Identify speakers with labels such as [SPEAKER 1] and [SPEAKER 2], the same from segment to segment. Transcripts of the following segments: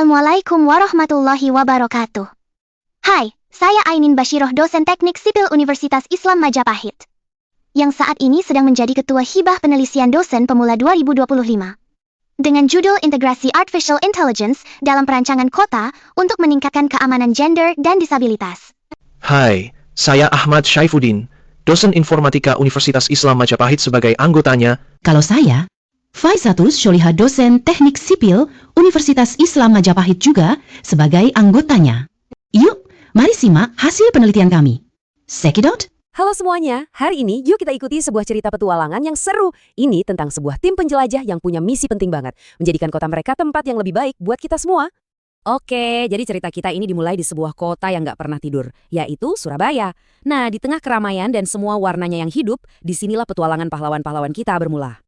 [SPEAKER 1] Assalamualaikum warahmatullahi wabarakatuh. Hai, saya Ainin Bashiroh, dosen Teknik Sipil Universitas Islam Majapahit, yang saat ini sedang menjadi Ketua Hibah Penelitian Dosen Pemula 2025. Dengan judul Integrasi Artificial Intelligence dalam Perancangan Kota untuk Meningkatkan Keamanan Gender dan Disabilitas.
[SPEAKER 2] Hai, saya Ahmad Syaifuddin, dosen Informatika Universitas Islam Majapahit sebagai anggotanya.
[SPEAKER 3] Kalau saya, Faizatul Syoliha, dosen Teknik Sipil Universitas Islam Majapahit juga sebagai anggotanya. Yuk, mari simak hasil penelitian kami. Sekidot.
[SPEAKER 4] Halo semuanya, hari ini yuk kita ikuti sebuah cerita petualangan yang seru. Ini tentang sebuah tim penjelajah yang punya misi penting banget, menjadikan kota mereka tempat yang lebih baik buat kita semua. Oke, jadi cerita kita ini dimulai di sebuah kota yang gak pernah tidur, yaitu Surabaya. Nah, di tengah keramaian dan semua warnanya yang hidup, disinilah petualangan pahlawan-pahlawan kita bermula.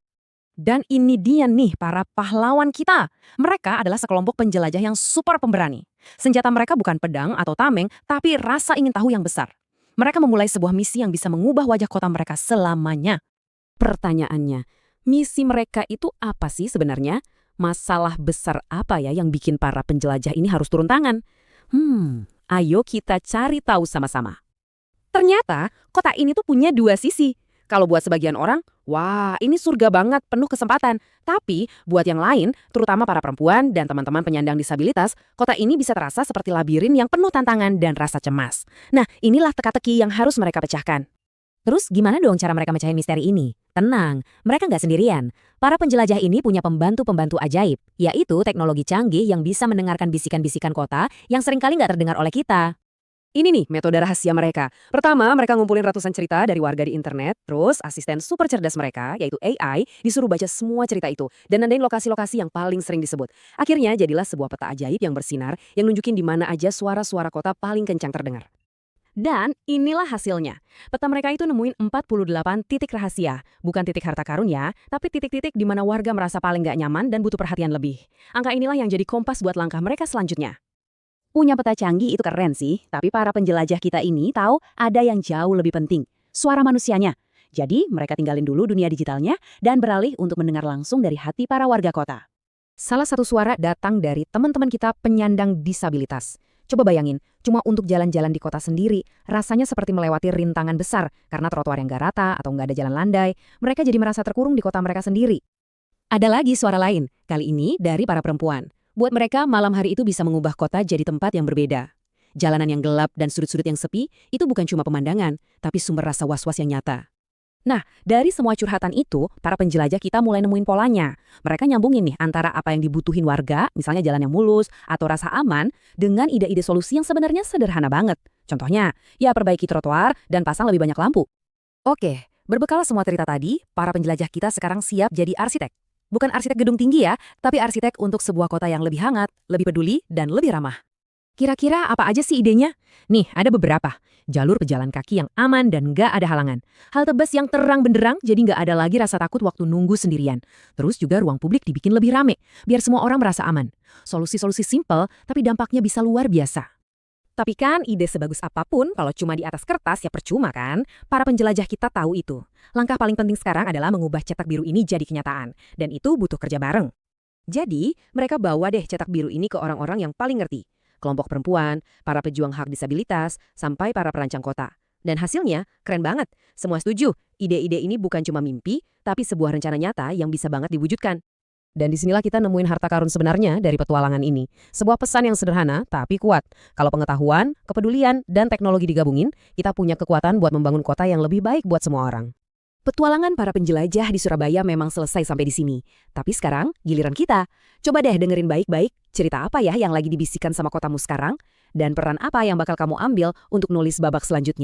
[SPEAKER 4] Dan ini dia nih para pahlawan kita. Mereka adalah sekelompok penjelajah yang super pemberani. Senjata mereka bukan pedang atau tameng, tapi rasa ingin tahu yang besar. Mereka memulai sebuah misi yang bisa mengubah wajah kota mereka selamanya. Pertanyaannya, misi mereka itu apa sih sebenarnya? Masalah besar apa ya yang bikin para penjelajah ini harus turun tangan? Ayo kita cari tahu sama-sama. Ternyata kota ini tuh punya dua sisi. Kalau buat sebagian orang, wah ini surga banget, penuh kesempatan. Tapi buat yang lain, terutama para perempuan dan teman-teman penyandang disabilitas, kota ini bisa terasa seperti labirin yang penuh tantangan dan rasa cemas. Nah, inilah teka-teki yang harus mereka pecahkan. Terus gimana dong cara mereka mecahin misteri ini? Tenang, mereka nggak sendirian. Para penjelajah ini punya pembantu-pembantu ajaib, yaitu teknologi canggih yang bisa mendengarkan bisikan-bisikan kota yang seringkali nggak terdengar oleh kita. Ini nih metode rahasia mereka. Pertama, mereka ngumpulin ratusan cerita dari warga di internet, terus asisten super cerdas mereka, yaitu AI, disuruh baca semua cerita itu, dan nandain lokasi-lokasi yang paling sering disebut. Akhirnya jadilah sebuah peta ajaib yang bersinar, yang nunjukin di mana aja suara-suara kota paling kencang terdengar. Dan inilah hasilnya. Peta mereka itu nemuin 48 titik rahasia. Bukan titik harta karun ya, tapi titik-titik di mana warga merasa paling gak nyaman dan butuh perhatian lebih. Angka inilah yang jadi kompas buat langkah mereka selanjutnya. Punya peta canggih itu keren sih, tapi para penjelajah kita ini tahu ada yang jauh lebih penting, suara manusianya. Jadi mereka tinggalin dulu dunia digitalnya dan beralih untuk mendengar langsung dari hati para warga kota. Salah satu suara datang dari teman-teman kita penyandang disabilitas. Coba bayangin, cuma untuk jalan-jalan di kota sendiri, rasanya seperti melewati rintangan besar karena trotoar yang gak rata atau nggak ada jalan landai. Mereka jadi merasa terkurung di kota mereka sendiri. Ada lagi suara lain, kali ini dari para perempuan. Buat mereka, malam hari itu bisa mengubah kota jadi tempat yang berbeda. Jalanan yang gelap dan sudut-sudut yang sepi, itu bukan cuma pemandangan, tapi sumber rasa was-was yang nyata. Nah, dari semua curhatan itu, para penjelajah kita mulai nemuin polanya. Mereka nyambungin nih antara apa yang dibutuhin warga, misalnya jalan yang mulus, atau rasa aman, dengan ide-ide solusi yang sebenarnya sederhana banget. Contohnya, ya perbaiki trotoar dan pasang lebih banyak lampu. Oke, berbekal semua cerita tadi, para penjelajah kita sekarang siap jadi arsitek. Bukan arsitek gedung tinggi ya, tapi arsitek untuk sebuah kota yang lebih hangat, lebih peduli, dan lebih ramah. Kira-kira apa aja sih idenya? Nih, ada beberapa. Jalur pejalan kaki yang aman dan nggak ada halangan. Halte bus yang terang benderang, jadi nggak ada lagi rasa takut waktu nunggu sendirian. Terus juga ruang publik dibikin lebih rame, biar semua orang merasa aman. Solusi-solusi simple, tapi dampaknya bisa luar biasa. Tapi kan ide sebagus apapun, kalau cuma di atas kertas ya percuma kan? Para penjelajah kita tahu itu. Langkah paling penting sekarang adalah mengubah cetak biru ini jadi kenyataan. Dan itu butuh kerja bareng. Jadi, mereka bawa deh cetak biru ini ke orang-orang yang paling ngerti. Kelompok perempuan, para pejuang hak disabilitas, sampai para perancang kota. Dan hasilnya keren banget. Semua setuju, ide-ide ini bukan cuma mimpi, tapi sebuah rencana nyata yang bisa banget diwujudkan. Dan disinilah kita nemuin harta karun sebenarnya dari petualangan ini. Sebuah pesan yang sederhana, tapi kuat. Kalau pengetahuan, kepedulian, dan teknologi digabungin, kita punya kekuatan buat membangun kota yang lebih baik buat semua orang. Petualangan para penjelajah di Surabaya memang selesai sampai di sini. Tapi sekarang, giliran kita. Coba deh dengerin baik-baik, cerita apa ya yang lagi dibisikkan sama kotamu sekarang? Dan peran apa yang bakal kamu ambil untuk nulis babak selanjutnya?